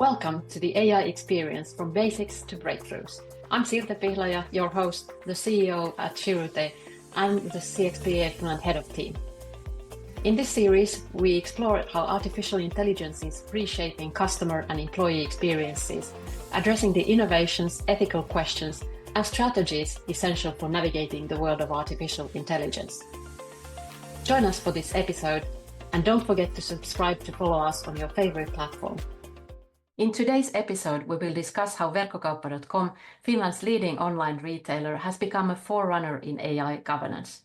Welcome to the AI experience from basics to breakthroughs. I'm Ilja, your host, the CEO at S01E03 and the CXPA Finland head of team. In this series, we explore how artificial intelligence is reshaping customer and employee experiences, addressing the innovations, ethical questions, and strategies essential for navigating the world of artificial intelligence. Join us for this episode, and don't forget to subscribe to follow us on your favorite platform. In today's episode, we will discuss how Verkkokauppa.com, Finland's leading online retailer, has become a forerunner in AI governance.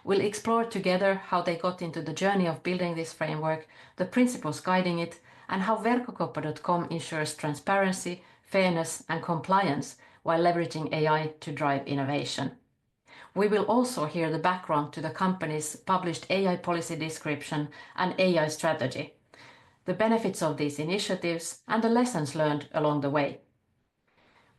We'll explore together how they got into the journey of building this framework, the principles guiding it, and how Verkkokauppa.com ensures transparency, fairness, and compliance while leveraging AI to drive innovation. We will also hear the background to the company's published AI policy description and AI strategy, the benefits of these initiatives, and the lessons learned along the way.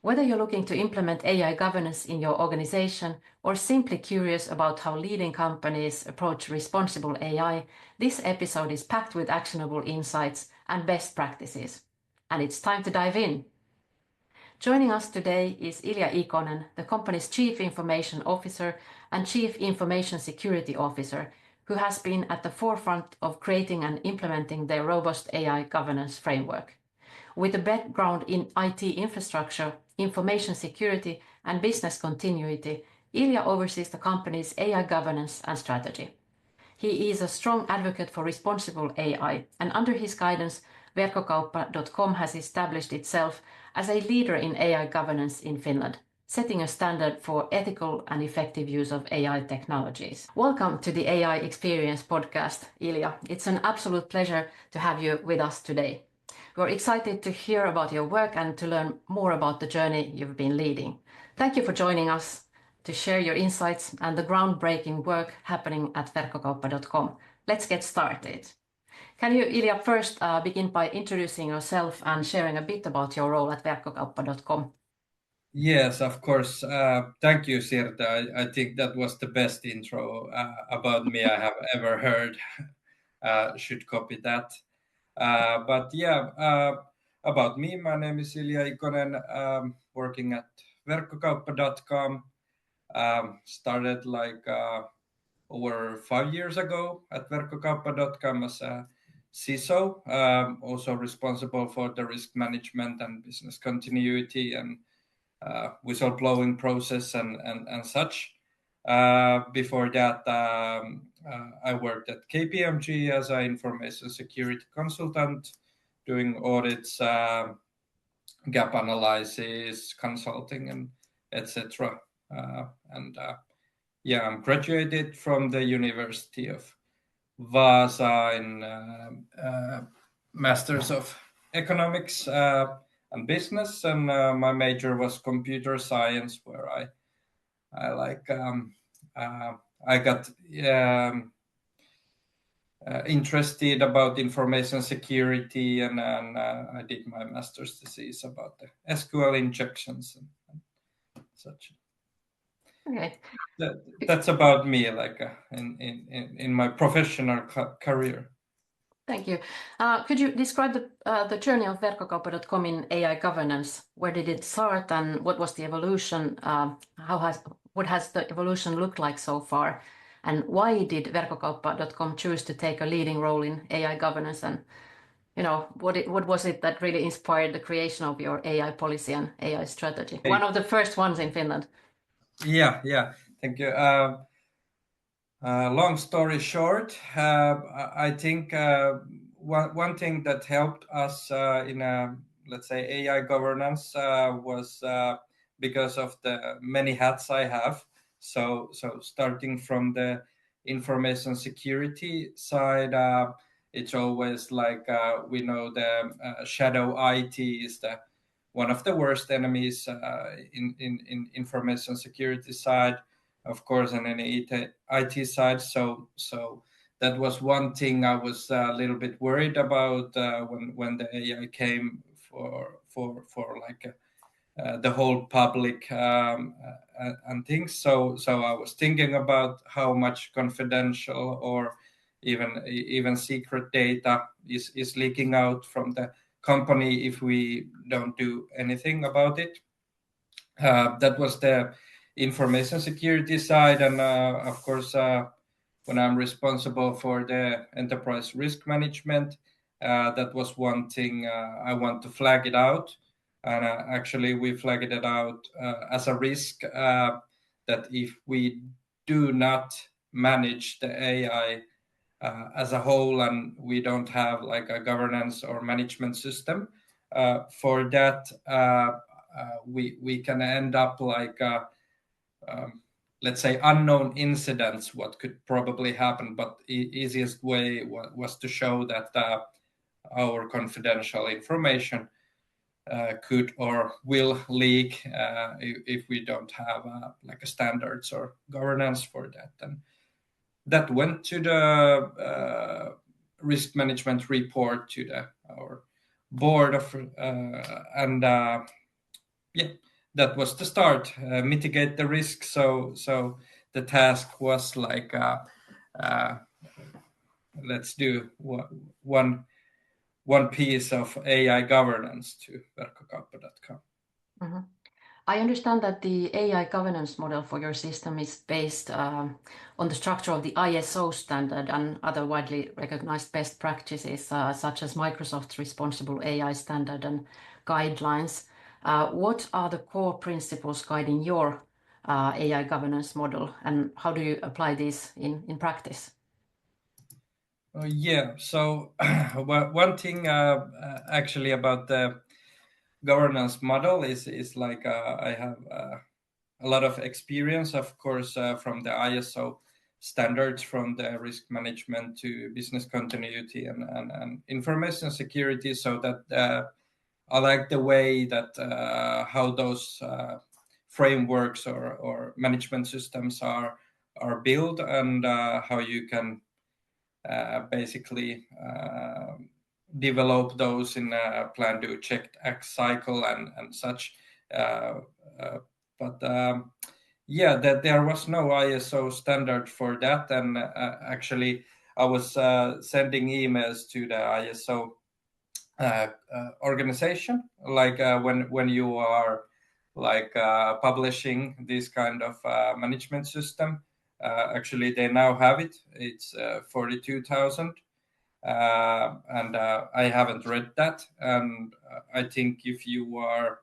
Whether you're looking to implement AI governance in your organization or simply curious about how leading companies approach responsible AI, this episode is packed with actionable insights and best practices. And it's time to dive in. Joining us today is Ilja Ikonen, the company's Chief Information Officer and Chief Information Security Officer, who has been at the forefront of creating and implementing their robust AI governance framework. With a background in IT infrastructure, information security, and business continuity, Ilja oversees the company's AI governance and strategy. He is a strong advocate for responsible AI, and under his guidance, Verkkokauppa.com has established itself as a leader in AI governance in Finland, setting a standard for ethical and effective use of AI technologies. Welcome to the AI Experience podcast, Ilja. It's an absolute pleasure to have you with us today. We're excited to hear about your work and to learn more about the journey you've been leading. Thank you for joining us to share your insights and the groundbreaking work happening at Verkkokauppa.com. Let's get started. Can you, Ilja, first begin by introducing yourself and sharing a bit about your role at Verkkokauppa.com? Yes, of course. Thank you, Sirta. I think that was the best intro about me I have ever heard. Should copy that. But yeah, about me, my name is Ilja Ikonen, working at Verkkokauppa.com. Started like over 5 years ago at Verkkokauppa.com as a CISO, also responsible for the risk management and business continuity and whistleblowing process and such. Before that, I worked at KPMG as an information security consultant, doing audits, gap analysis, consulting, and etc. Yeah, I'm graduated from the University of Vaasa in Masters of Economics and Business, and my major was computer science, where I got interested about information security, and I did my master's thesis about the SQL injections and such. Okay. That's about me, like in my professional career. Thank you. Could you describe the journey of Verkkokauppa.com in AI governance? Where did it start, and what was the evolution? What has the evolution looked like so far? And why did Verkkokauppa.com choose to take a leading role in AI governance? And what was it that really inspired the creation of your AI policy and AI strategy? One of the first ones in Finland. Yeah. Thank you. Long story short, I think one thing that helped us in let's say AI governance was because of the many hats I have. So starting from the information security side, it's always like we know the shadow IT is one of the worst enemies in information security side, of course, and any IT side. So that was one thing I was a little bit worried about when the AI came for like the whole public and things. So I was thinking about how much confidential or even secret data is leaking out from the company if we don't do anything about it. That was the information security side, and of course, when I'm responsible for the enterprise risk management, that was one thing I want to flag it out. And actually, we flagged it out as a risk that if we do not manage the AI as a whole, and we don't have like a governance or management system for that, we can end up like let's say unknown incidents, what could probably happen. But the easiest way was to show that our confidential information could or will leak if we don't have like a standards or governance for that. And that went to the risk management report to our board of and yeah, that was the start. Mitigate the risk. So the task was like let's do one piece of AI governance to verkkokauppa.com. Mm-hmm. I understand that the AI governance model for your system is based on the structure of the ISO standard and other widely recognized best practices, such as Microsoft's responsible AI standard and guidelines. What are the core principles guiding your AI governance model, and how do you apply these in practice? Yeah, so one thing actually about the governance model is like I have a lot of experience, of course, from the ISO standards, from the risk management to business continuity and information security. So that I like the way that how those frameworks or management systems are built, and how you can basically develop those in a plan, do, check, act cycle and such. But yeah, that there was no ISO standard for that, and actually I was sending emails to the ISO organization, like when you are like publishing this kind of management system. Actually, they now have it. It's 42,000. And I haven't read that. And I think if you are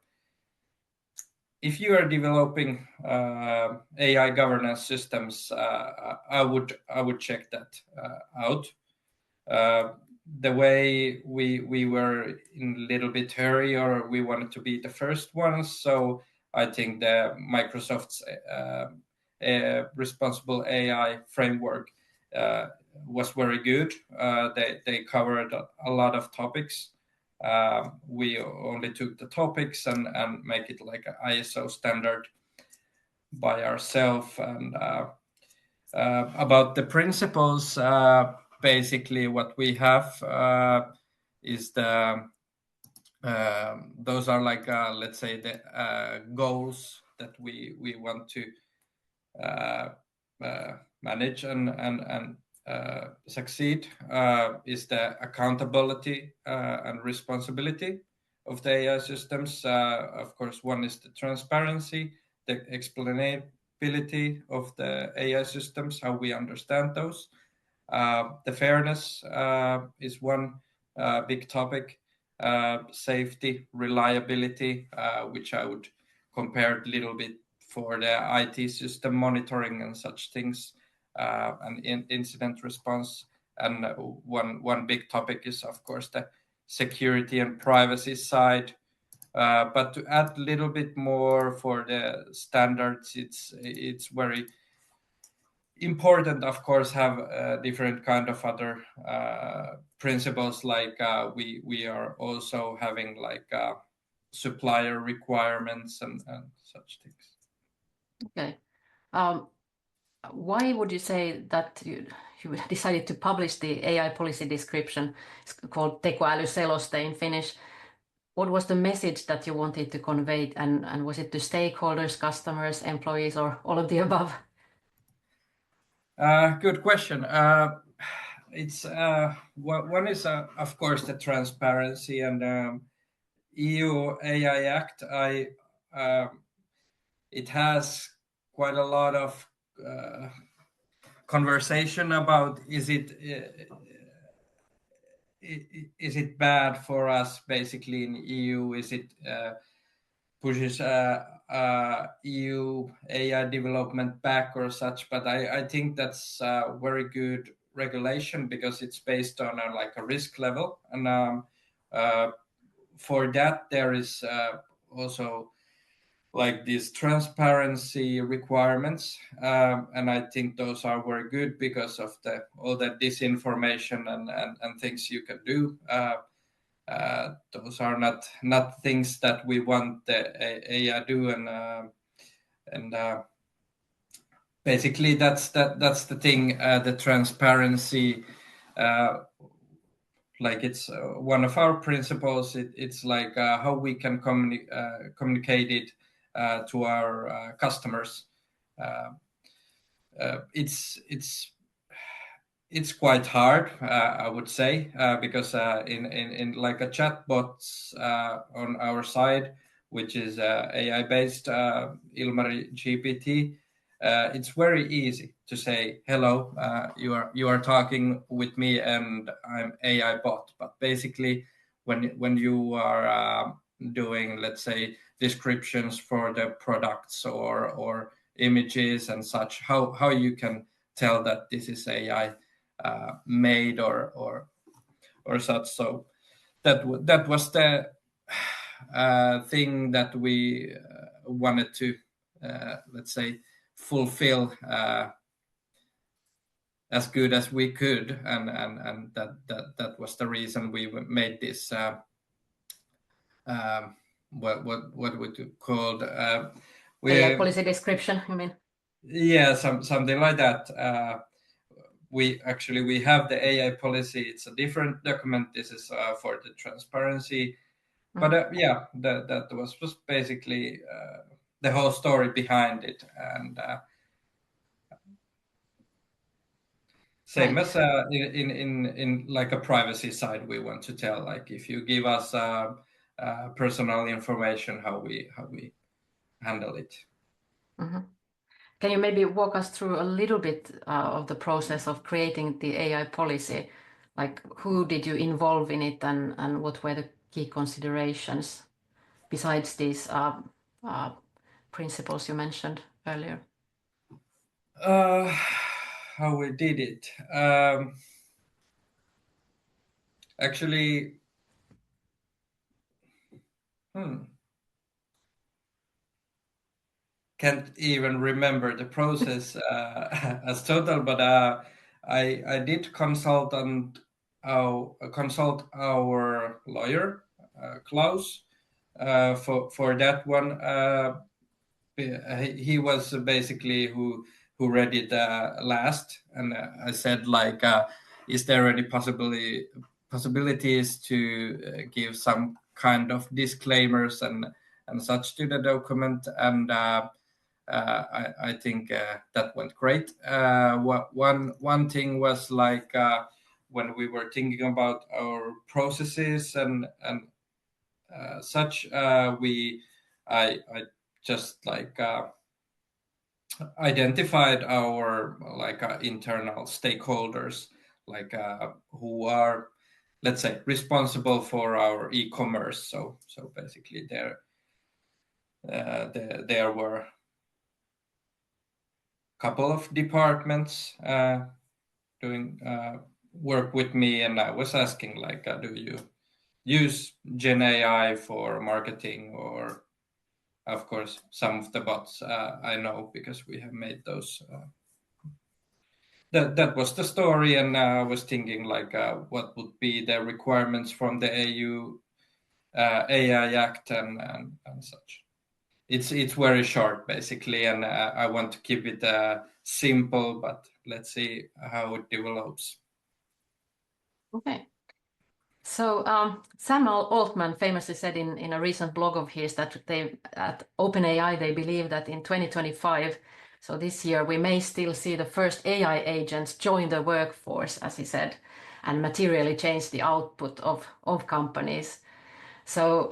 developing AI governance systems, I would check that out. The way we were in a little bit hurry, or we wanted to be the first ones. So I think the Microsoft's responsible AI framework was very good. They covered a lot of topics. We only took the topics and make it like an ISO standard by ourselves. And about the principles, basically what we have is those are like let's say the goals that we want to manage and succeed, is the accountability and responsibility of the AI systems. Of course, one is the transparency, the explainability of the AI systems, how we understand those. The fairness is one big topic. Safety, reliability, which I would compare a little bit for the IT system monitoring and such things, and incident response. And one big topic is, of course, the security and privacy side. But to add a little bit more for the standards, it's very important, of course, have different kind of other principles, like we are also having like supplier requirements and such things. Okay. Why would you say that you decided to publish the AI policy description? It's called tekoälyseloste in Finnish. What was the message that you wanted to convey, and was it to stakeholders, customers, employees, or all of the above? Good question. it's one is of course the transparency and EU AI Act. It has quite a lot of conversation about is it bad for us basically in EU? Is it pushes EU AI development back or such? But I think that's a very good regulation because it's based on like a risk level, and for that there is also like these transparency requirements, and I think those are very good because of all that disinformation and things you can do. Those are not things that we want the AI do, and basically that's the thing. The transparency, like it's one of our principles. It's like how we can communicate it to our customers. It's quite hard, I would say, because in like a chatbots on our side, which is AI based Ilmari GPT, it's very easy to say hello. You are talking with me, and I'm AI bot. But basically, when you are doing, let's say, descriptions for the products or images and such, how you can tell that this is AI made or such. So that was the thing that we wanted to let's say fulfill as good as we could, and that was the reason we made this what would you call AI policy description, you mean? Yeah, something like that. We have the AI policy. It's a different document. This is for the transparency, but yeah, that was basically the whole story behind it, and same Right. as in like a privacy side, we want to tell, like, if you give us personal information, how we handle it. Can you maybe walk us through a little bit of the process of creating the AI policy? Like, who did you involve in it, and what were the key considerations besides these principles you mentioned earlier? How we did it. Actually, can't even remember the process as total, but I did consult our lawyer Klaus for that one. He was basically who read it last, and I said, like, is there any possibilities to give some kind of disclaimers and such to the document, and I think that went great. One thing was, like, when we were thinking about our processes and such, I just, like, identified our, like, internal stakeholders, like, who are, let's say, responsible for our e-commerce. So basically there were a couple of departments doing work with me, and I was asking, like, do you use Gen AI for marketing? Or, of course, some of the bots I know because we have made those. That was the story, and I was thinking, like, what would be the requirements from the EU AI Act and such. It's very short, basically, and I want to keep it simple, but let's see how it develops. Okay. So Samuel Altman famously said in a recent blog of his that they at OpenAI they believe that in 2025 So this year we may still see the first AI agents join the workforce, as he said, and materially change the output of companies. So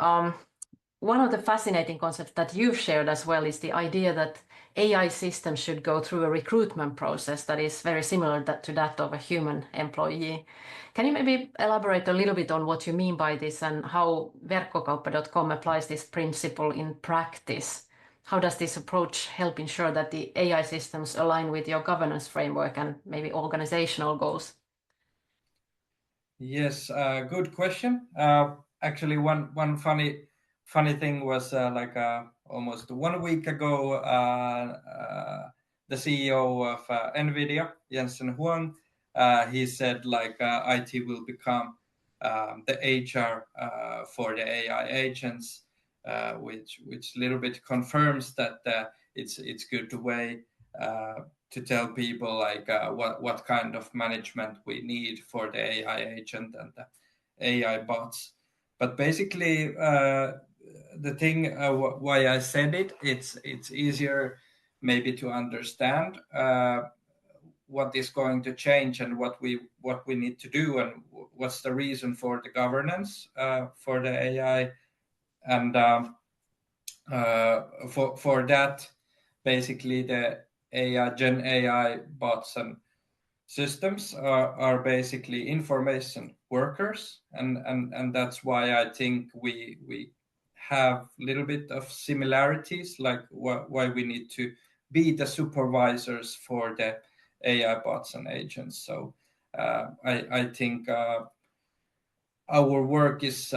one of the fascinating concepts that you've shared as well is the idea that AI systems should go through a recruitment process that is very similar to that of a human employee. Can you maybe elaborate a little bit on what you mean by this and how Verkkokauppa.com applies this principle in practice? How does this approach help ensure that the AI systems align with your governance framework and maybe organizational goals? Yes, good question. Actually, one funny thing was almost 1 week ago, the CEO of NVIDIA, Jensen Huang, he said IT will become the HR for the AI agents, which a little bit confirms that it's good way to tell people what kind of management we need for the AI agent and the AI bots. But basically, the thing why I said it's easier maybe to understand what is going to change and what we need to do and what's the reason for the governance for the AI and for that basically the Gen AI bots and systems are basically information workers, and that's why I think we have a little bit of similarities, like why we need to be the supervisors for the AI bots and agents. So I think our work is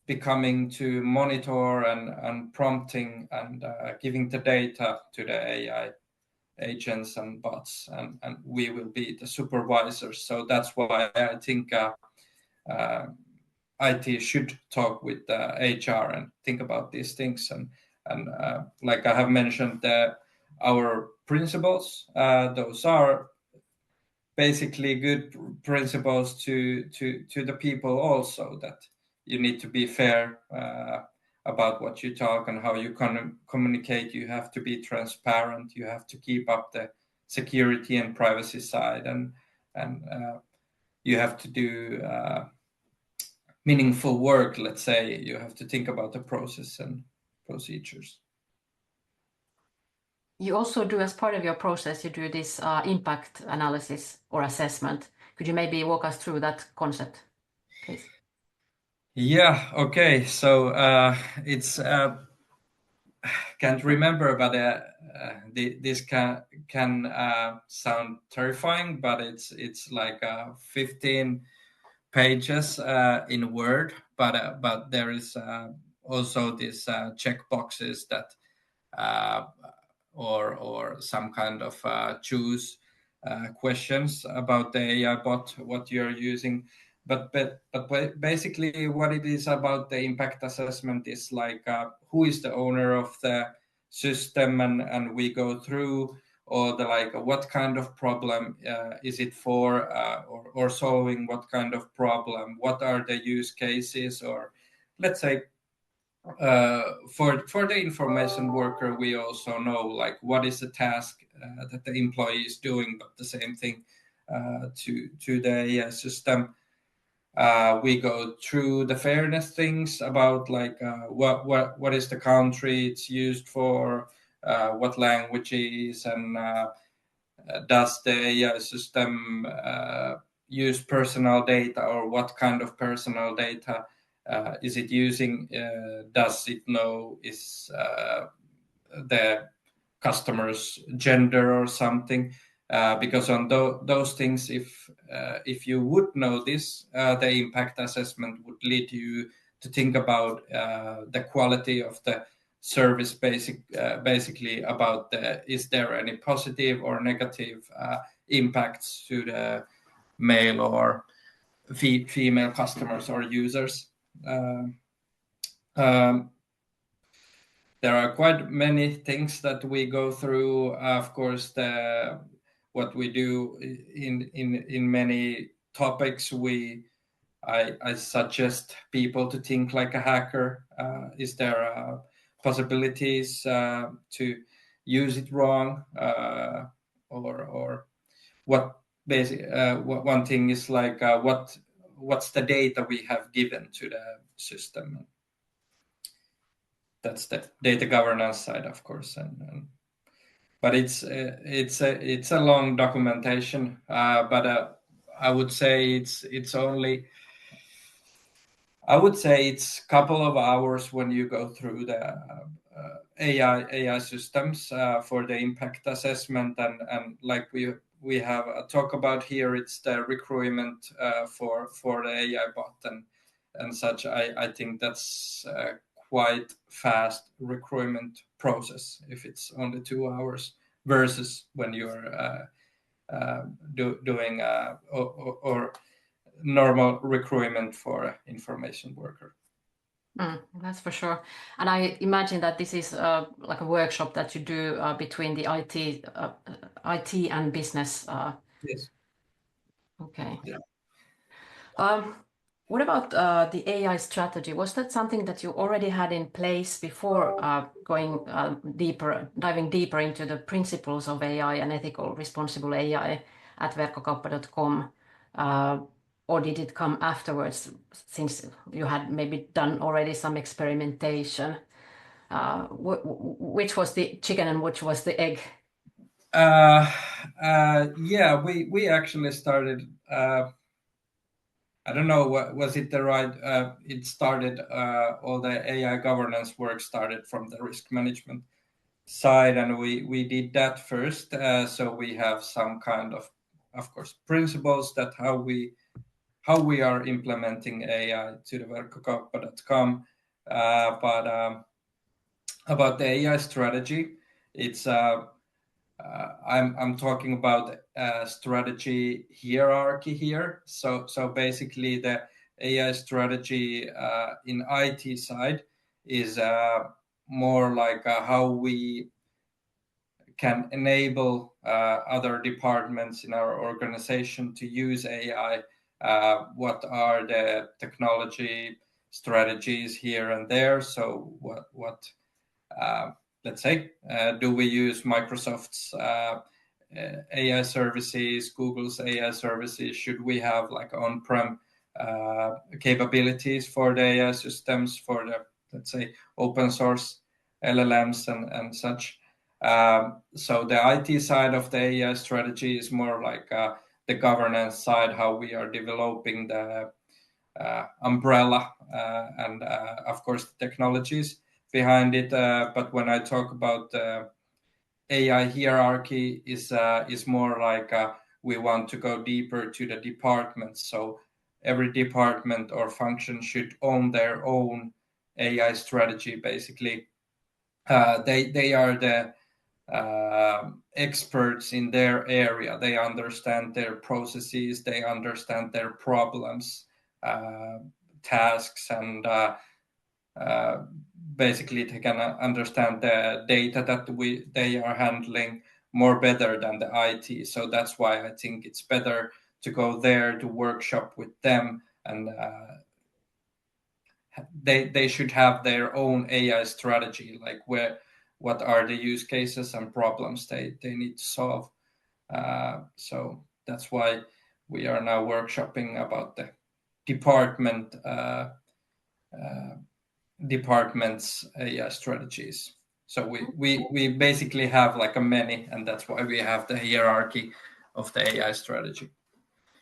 becoming to monitor and prompting and giving the data to the AI agents and bots, and we will be the supervisors. So that's why I think IT should talk with HR and think about these things. And like I have mentioned, our principles, those are basically good principles to the people also, that you need to be fair about what you talk and how you communicate. You have to be transparent. You have to keep up the security and privacy side, and you have to do meaningful work. Let's say you have to think about the process and procedures. You also do, as part of your process, you do this impact analysis or assessment. Could you maybe walk us through that concept, please? Yeah. Okay. So it's can't remember, but this can sound terrifying, but it's like 15 pages in Word, but there is also these check boxes that or some kind of choose questions about the AI bot, what you're using. But basically, what it is about the impact assessment is like who is the owner of the system, and we go through or the like what kind of problem is it for, or solving what kind of problem, what are the use cases, or let's say for the information worker, we also know like what is the task that the employee is doing, but the same thing to the system. We go through the fairness things about like what is the country it's used for, what languages, and does the AI system use personal data, or what kind of personal data is it using? Does it know is the customer's gender or something? Because on those things, if you would know this, the impact assessment would lead you to think about the quality of the service, basically about is there any positive or negative impacts to the male or female customers or users. There are quite many things that we go through. Of course, what we do in many topics, I suggest people to think like a hacker. Is there possibilities to use it wrong, or what basic one thing is like what's the data we have given to the system. That's the data governance side, of course, but it's a long documentation, but I would say it's only, I would say it's a couple of hours when you go through the AI systems for the impact assessment, and like we have a talk about here, it's the recruitment for the AI bot and such. I think that's quite fast recruitment process if it's only 2 hours versus when you're doing or normal recruitment for an information worker. That's for sure. And I imagine that this is like a workshop that you do between the IT and business. Yes. Okay. Yeah. What about the AI strategy? Was that something that you already had in place before diving deeper into the principles of AI and ethical, responsible AI at verkkokauppa.com? Or did it come afterwards, since you had maybe done already some experimentation? Which was the chicken and which was the egg? Yeah, we actually started. I don't know what was it the right. It started all the AI governance work started from the risk management side, and we did that first. So we have some kind of course, principles that how we are implementing AI to the verkkokauppa.com. But about the AI strategy, it's I'm talking about strategy hierarchy here. So basically, the AI strategy in IT side is more like how we can enable other departments in our organization to use AI. What are the technology strategies here and there? So what let's say, do we use Microsoft's AI services, Google's AI services? Should we have like on-prem capabilities for the AI systems, for the, let's say, open source LLMs and such? So the IT side of the AI strategy is more like the governance side, how we are developing the umbrella and of course the technologies behind it. But when I talk about AI hierarchy, is more like we want to go deeper to the departments. So every department or function should own their own AI strategy. Basically, they are the experts in their area. They understand their processes. They understand their problems, tasks, and basically they can understand the data that they are handling more better than the IT. So that's why I think it's better to go there to workshop with them, and they should have their own AI strategy, like what are the use cases and problems they need to solve. So that's why we are now workshopping about the departments AI strategies. So we basically have like a many, and that's why we have the hierarchy of the AI strategy.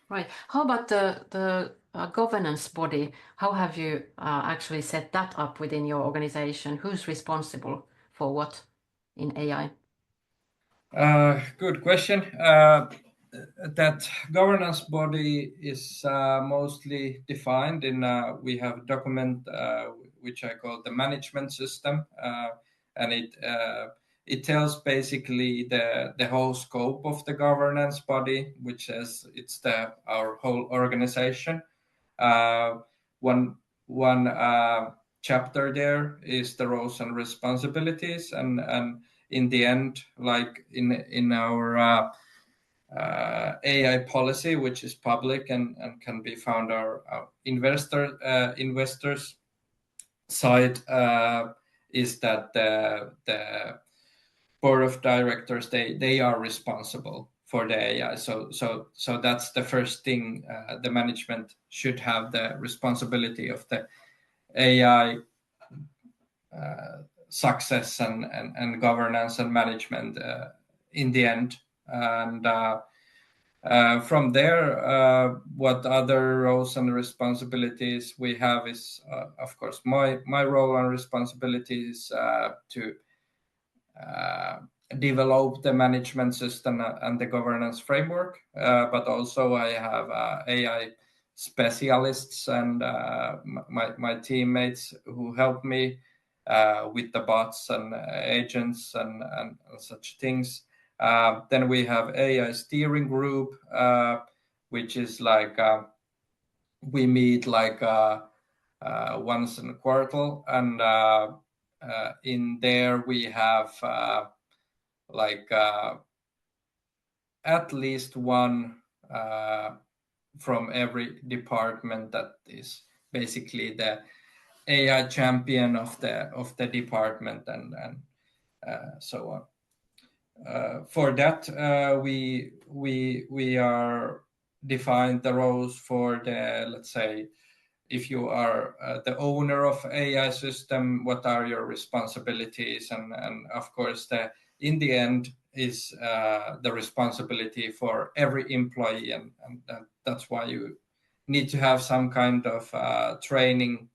Right. How about the governance body? How have you actually set that up within your organization? Who's responsible for what in AI? Good question. That governance body is mostly defined in we have a document which I call the management system, and it tells basically the whole scope of the governance body, which is our whole organization. One chapter there is the roles and responsibilities, and in the end, like in our AI policy, which is public and can be found our investors side, is that the board of directors, they are responsible for the AI. So that's the first thing. The management should have the responsibility of the AI success and governance and management in the end. And from there, what other roles and responsibilities we have is, of course, my role and responsibility is to develop the management system and the governance framework. But also I have AI specialists and my teammates who help me with the bots and agents and such things. Then we have AI steering group, which is like we meet like once in a quarter, and in there we have like at least one from every department that is basically the AI champion of the department and so on. For that, we are defined the roles for the, let's say, if you are the owner of AI system, what are your responsibilities? And of course, in the end is the responsibility for every employee, and that's why you need to have some kind of training,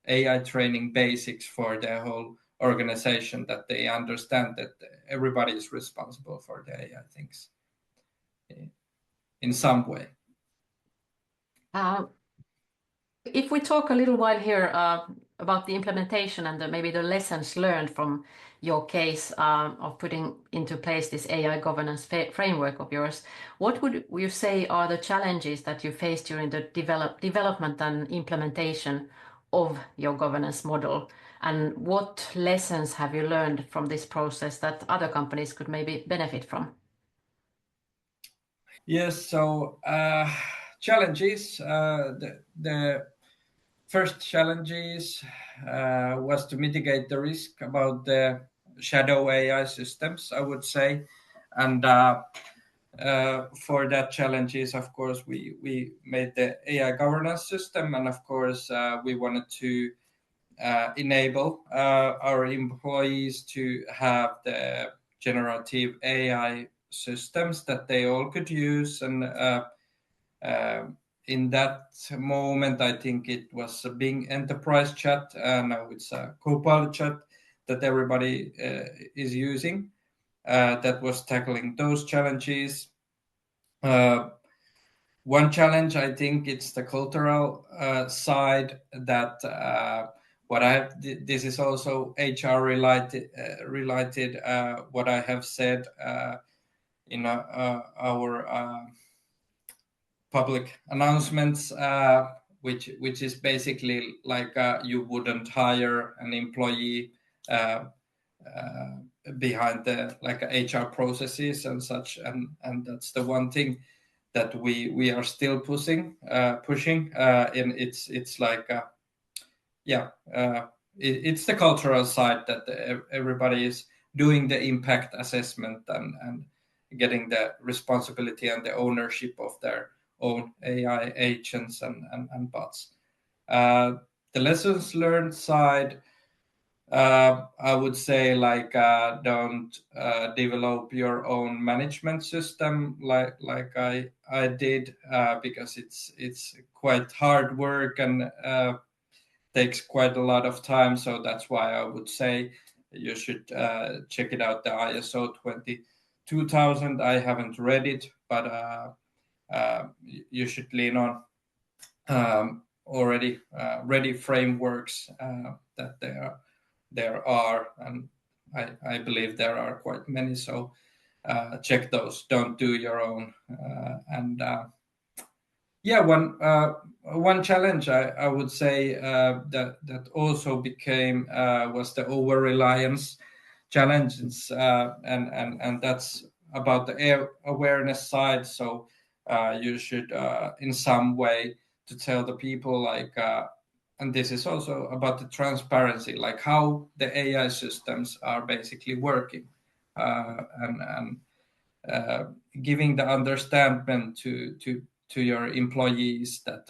AI training basics for the whole organization, that they understand that everybody is responsible for the AI things in some way. If we talk a little while here about the implementation and maybe the lessons learned from your case of putting into place this AI governance framework of yours, what would you say are the challenges that you faced during the development and implementation of your governance model? And what lessons have you learned from this process that other companies could maybe benefit from? Yes, so challenges. The first challenges was to mitigate the risk about the shadow AI systems, I would say. And for that challenges, of course, we made the AI governance system. And of course, we wanted to enable our employees to have the generative AI systems that they all could use. And in that moment, I think it was a Bing Enterprise Chat, and now it's a Copilot Chat that everybody is using that was tackling those challenges. One challenge, I think, it's the cultural side that what I have. This is also HR related. What I have said in our public announcements, which is basically like you wouldn't hire an employee behind the like HR processes and such, and that's the one thing that we are still pushing, and it's like it's the cultural side that everybody is doing the impact assessment and getting the responsibility and the ownership of their own AI agents and bots. The lessons learned side, I would say like don't develop your own management system like I did because it's quite hard work and takes quite a lot of time. So that's why I would say you should check it out, the ISO 22000. I haven't read it, but you should lean on already ready frameworks that there are, and I believe there are quite many. So check those. Don't do your own. And one challenge I would say that also became was the over reliance challenges, and that's about the awareness side. So you should in some way to tell the people like and this is also about the transparency, like how the AI systems are basically working. and giving the understanding to your employees that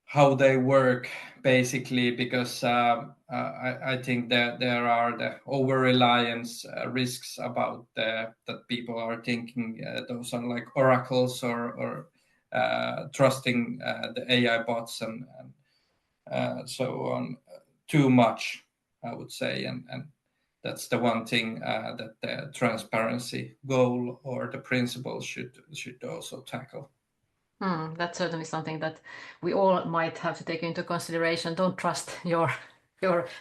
how they work, basically, because I think that there are the over reliance risks about that people are thinking those are like oracles or trusting the AI bots and so on too much, I would say, and that's the one thing that the transparency goal or the principle should also tackle. That's certainly something that we all might have to take into consideration. Don't trust your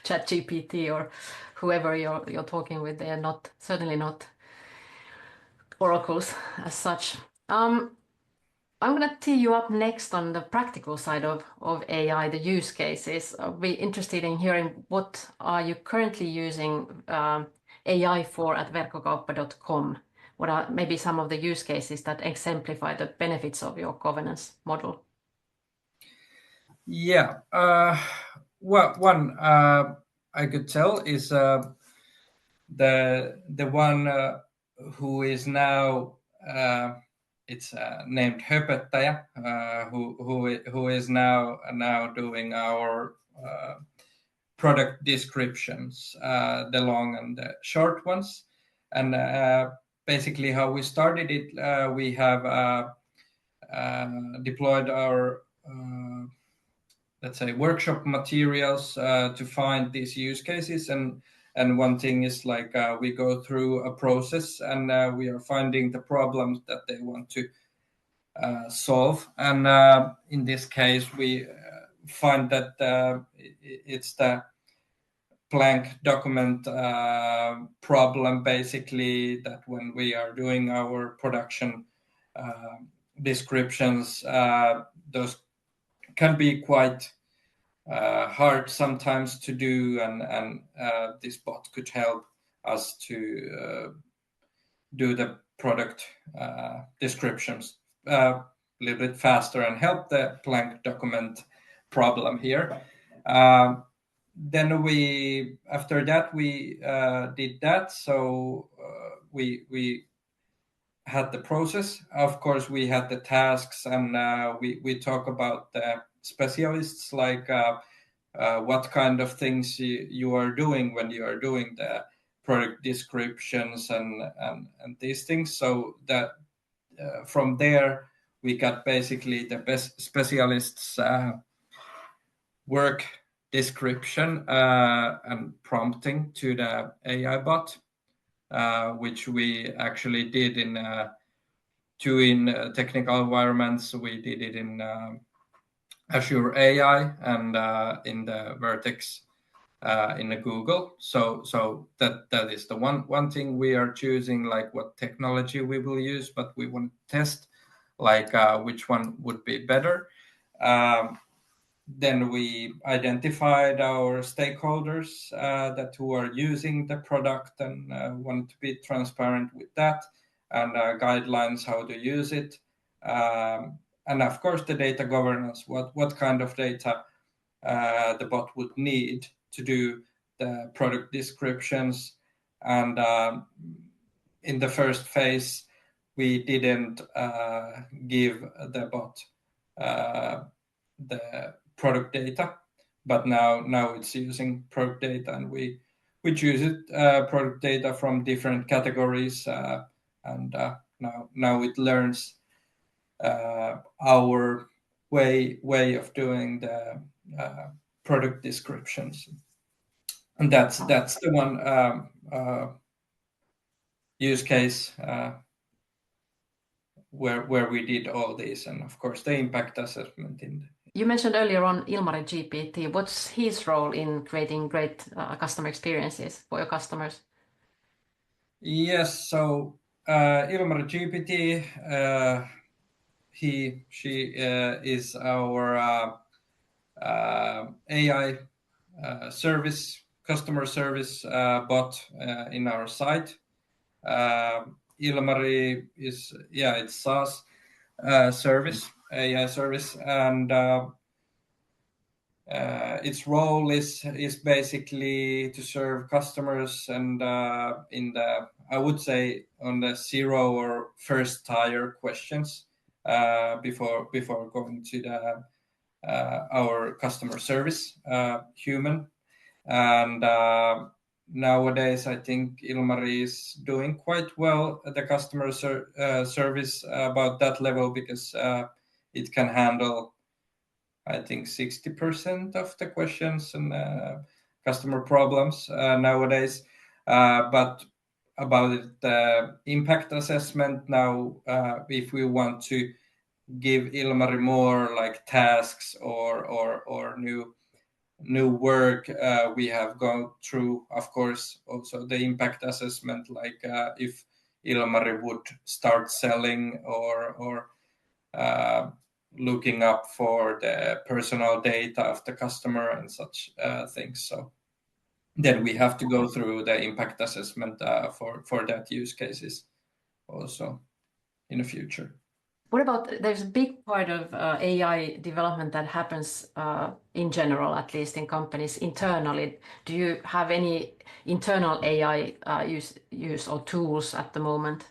chat GPT or whoever you're talking with. They are certainly not oracles as such. I'm going to tee you up next on the practical side of AI, the use cases. I'll be interested in hearing what are you currently using AI for at verkkokauppa.com? What are maybe some of the use cases that exemplify the benefits of your governance model? Yeah, one I could tell is the one who is now it's named Höpöttäjä, who is now doing our product descriptions, the long and the short ones, and basically how we started it. We have deployed our let's say workshop materials to find these use cases, and one thing is like we go through a process and we are finding the problems that they want to solve, and in this case we find that it's the blank document problem, basically, that when we are doing our production descriptions, those can be quite hard sometimes to do, and this bot could help us to do the product descriptions a little bit faster and help the blank document problem here. Then after that we did that, so we had the process. Of course, we had the tasks, and we talk about the specialists, like what kind of things you are doing when you are doing the product descriptions and these things. So that from there we got basically the best specialists work description and prompting to the AI bot, which we actually did in technical environments. We did it in Azure AI and in the Vertex in the Google. So that is the one thing we are choosing, like what technology we will use, but we want to test like which one would be better. Then we identified our stakeholders that who are using the product and want to be transparent with that, and guidelines how to use it, and of course the data governance. What kind of data the bot would need to do the product descriptions, and in the first phase we didn't give the bot the product data, but now it's using product data, and we choose it product data from different categories, and now it learns our way of doing the product descriptions, and that's the one use case where we did all these, and of course the impact assessment in. You mentioned earlier on Ilmari GPT. What's his role in creating great customer experiences for your customers? Yes, so Ilmari GPT, she is our AI customer service bot in our site. Ilmari is it's SaaS service, AI service, and its role is basically to serve customers and in the, I would say, on the zero or first tier questions before going to the our customer service human. And nowadays I think Ilmari is doing quite well at the customer service about that level, because it can handle, I think, 60% of the questions and customer problems nowadays. But about the impact assessment now, if we want to give Ilmari more like tasks or new work, we have gone through, of course, also the impact assessment, like if Ilmari would start selling or looking up for the personal data of the customer and such things. So then we have to go through the impact assessment for that use cases also in the future. What about, there's a big part of AI development that happens in general, at least in companies internally. Do you have any internal AI use or tools at the moment?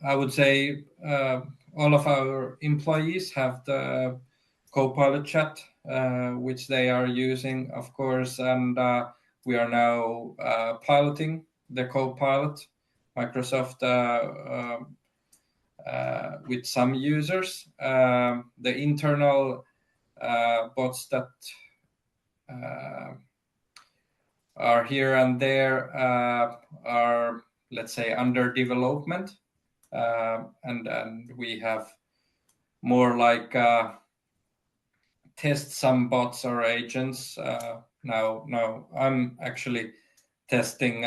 I would say all of our employees have the Copilot chat, which they are using, of course, and we are now piloting the Copilot, Microsoft, with some users. The internal bots that are here and there are, let's say, under development, and we have more like test some bots or agents. Now I'm actually testing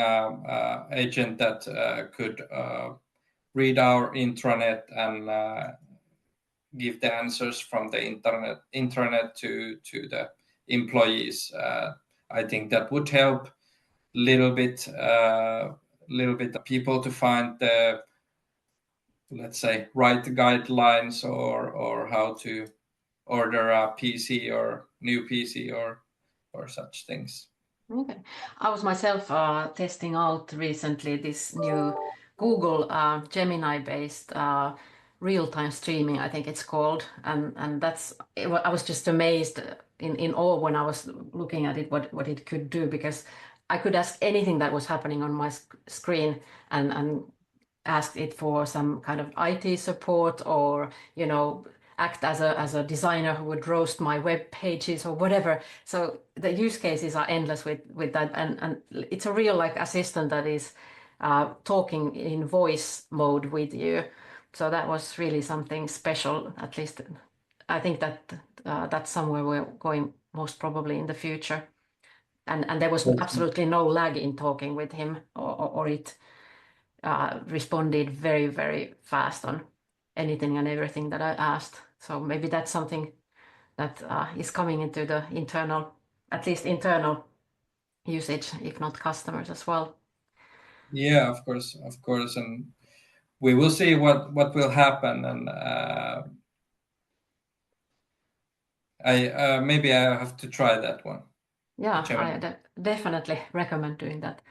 agent that could read our intranet and give the answers from the intranet to the employees. I think that would help little bit of people to find the, let's say, right guidelines or how to order a PC or new PC or such things. Okay. I was myself testing out recently this new Google Gemini-based real-time streaming, I think it's called, and I was just amazed in awe when I was looking at it, what it could do, because I could ask anything that was happening on my screen and ask it for some kind of IT support, or act as a designer who would roast my web pages or whatever. So the use cases are endless with that, and it's a real like assistant that is talking in voice mode with you. So that was really something special. At least I think that that's somewhere we're going most probably in the future. And there was absolutely no lag in talking with him, or it responded very, very fast on anything and everything that I asked. So maybe that's something that is coming into the at least internal usage, if not customers as well. Yeah, of course, and we will see what will happen, and I maybe I have to try that one. Yeah, I definitely recommend doing that.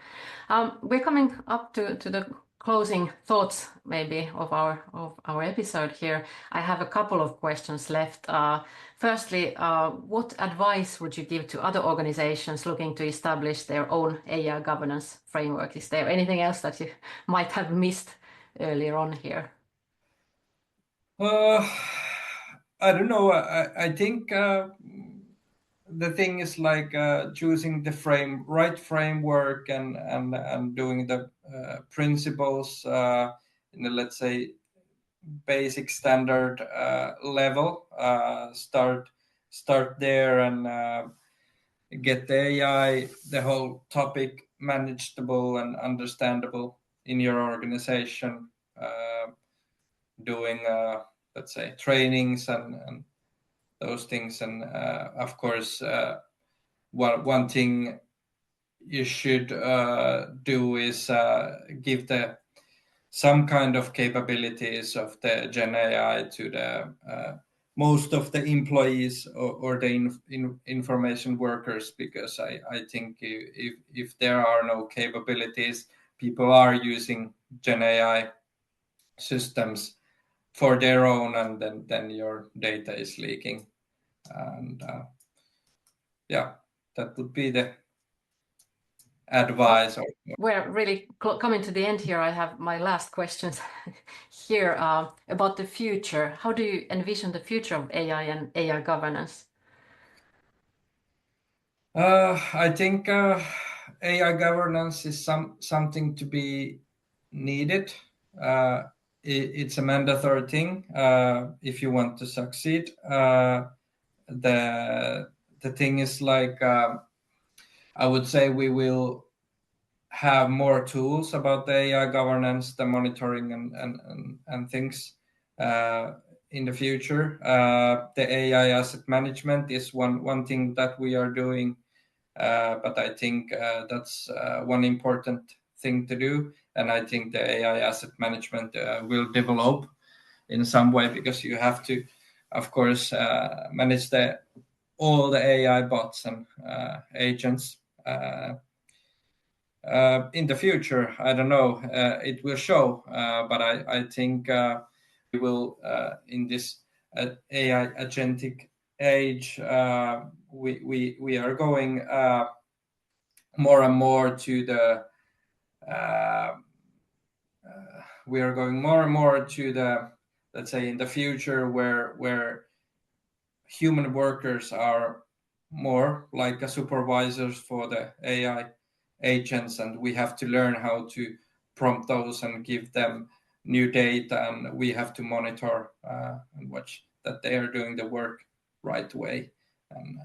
We're coming up to the closing thoughts maybe of our episode here. I have a couple of questions left. Firstly, what advice would you give to other organizations looking to establish their own AI governance framework? Is there anything else that you might have missed earlier on here? I don't know. I think the thing is like choosing the right framework and doing the principles in the, let's say, basic standard level. Start there and get the AI, the whole topic, manageable and understandable in your organization. Doing let's say trainings and those things, and of course one thing you should do is give some kind of capabilities of the Gen AI to the most of the employees or the information workers, because I think if there are no capabilities, people are using Gen AI systems for their own, and then your data is leaking. And yeah, that would be the advice. We're really coming to the end here. I have my last questions here about the future. How do you envision the future of AI and AI governance? I think AI governance is something to be needed. It's a mandatory thing if you want to succeed. The thing is like I would say we will have more tools about the AI governance, the monitoring and things in the future. The AI asset management is one thing that we are doing. But I think that's one important thing to do. And I think the AI asset management will develop in some way, because you have to, of course, manage all the AI bots and agents. In the future, I don't know, it will show, but I think we will, in this AI agentic age, we are going more and more to the let's say in the future where human workers are more like a supervisors for the AI agents, and we have to learn how to prompt those and give them new data, and we have to monitor and watch that they are doing the work right way. And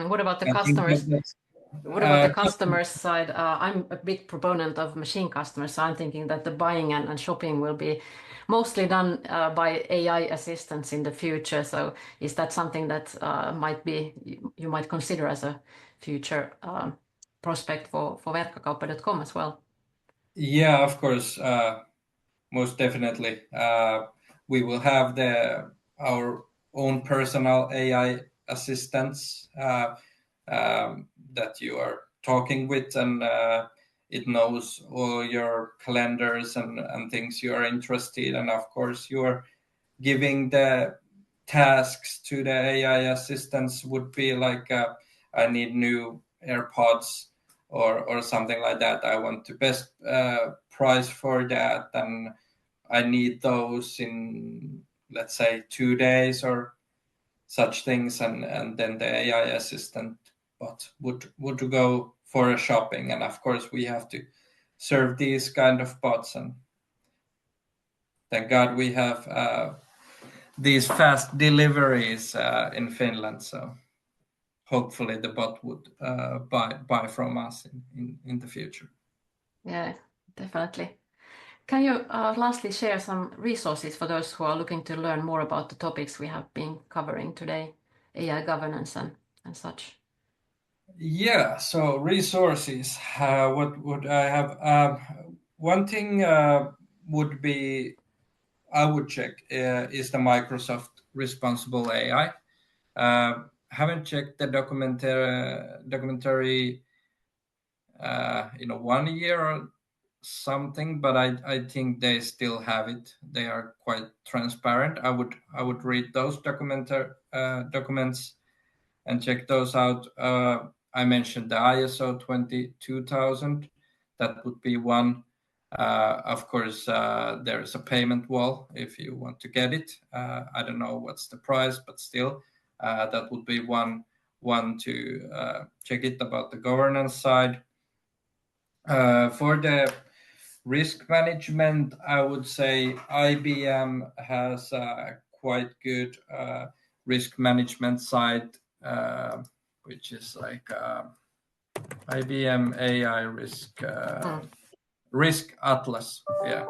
What about the I think customers? that's What about the customer side? I'm a big proponent of machine customers, so I'm thinking that the buying and shopping will be mostly done by AI assistants in the future. So is that something that you might consider as a future prospect for verkkokauppa.com as well? Yeah, of course, most definitely. We will have our own personal AI assistants that you are talking with, and it knows all your calendars and things you are interested in. And of course, you are giving the tasks to the AI assistants would be like, I need new AirPods or something like that. I want the best price for that, and I need those in, let's say, 2 days or such things, and then the AI assistant bot would go for a shopping, and of course we have to serve these kind of bots, and thank God we have these fast deliveries in Finland, so hopefully the bot would buy from us in the future. Yeah, definitely. Can you lastly share some resources for those who are looking to learn more about the topics we have been covering today, AI governance and such? Yeah, so resources. What would I have? One thing would be I would check is the Microsoft Responsible AI. Haven't checked the documentary in 1 year or something, but I think they still have it. They are quite transparent. I would read those documents and check those out. I mentioned the ISO 22000. That would be one. Of course, there is a payment wall if you want to get it. I don't know what's the price, but still, that would be one to check it about the governance side. For the risk management, I would say IBM has a quite good risk management site, which is like IBM AI Risk Atlas. Yeah,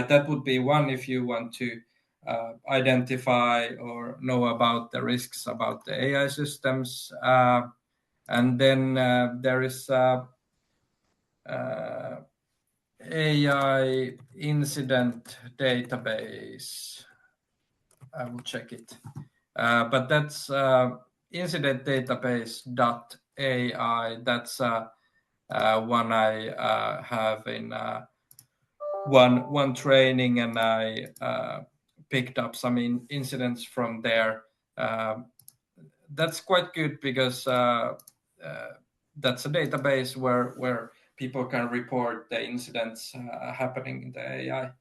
that would be one if you want to identify or know about the risks about the AI systems. And then there is AI incident database. I will check it. But that's incidentdatabase.ai. That's one I have in one training, and I picked up some incidents from there. That's quite good because that's a database where people can report the incidents happening in the AI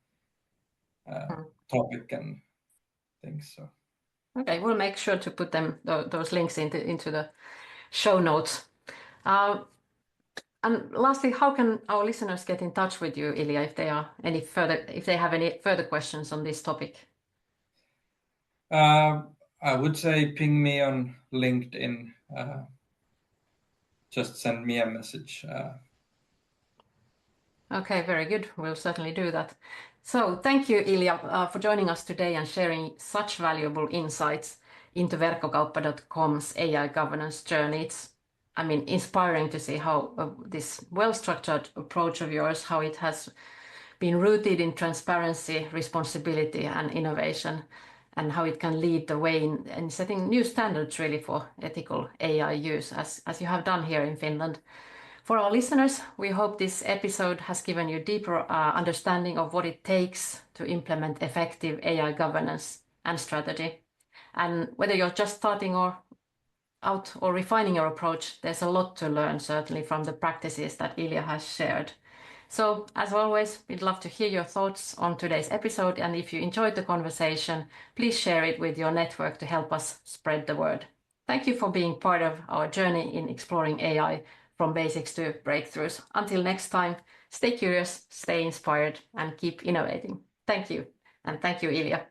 topic and things. So. Okay, we'll make sure to put those links into the show notes. And lastly, how can our listeners get in touch with you, Ilja, if they have any further questions on this topic? I would say ping me on LinkedIn. Just send me a message. Okay, very good. We'll certainly do that. So thank you, Ilja, for joining us today and sharing such valuable insights into Verkkokauppa.com's AI governance journey. It's, inspiring to see how this well-structured approach of yours, how it has been rooted in transparency, responsibility, and innovation, and how it can lead the way in setting new standards really for ethical AI use, as you have done here in Finland. For our listeners, we hope this episode has given you a deeper understanding of what it takes to implement effective AI governance and strategy. And whether you're just starting out or refining your approach, there's a lot to learn, certainly, from the practices that Ilja has shared. So, as always, we'd love to hear your thoughts on today's episode, and if you enjoyed the conversation, please share it with your network to help us spread the word. Thank you for being part of our journey in exploring AI from basics to breakthroughs. Until next time, stay curious, stay inspired, and keep innovating. Thank you, and thank you, Ilja.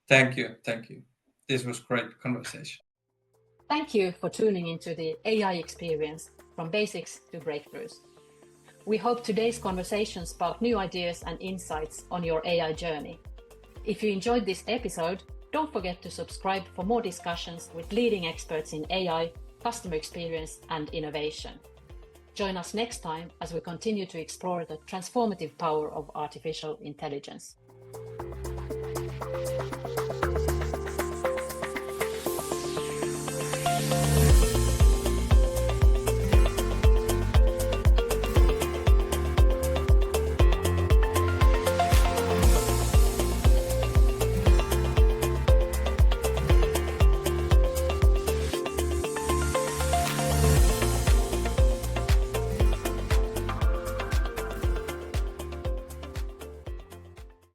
Thank you. This was great conversation. Thank you for tuning into the AI experience from basics to breakthroughs. We hope today's conversation sparked new ideas and insights on your AI journey. If you enjoyed this episode, don't forget to subscribe for more discussions with leading experts in AI, customer experience, and innovation. Join us next time as we continue to explore the transformative power of artificial intelligence.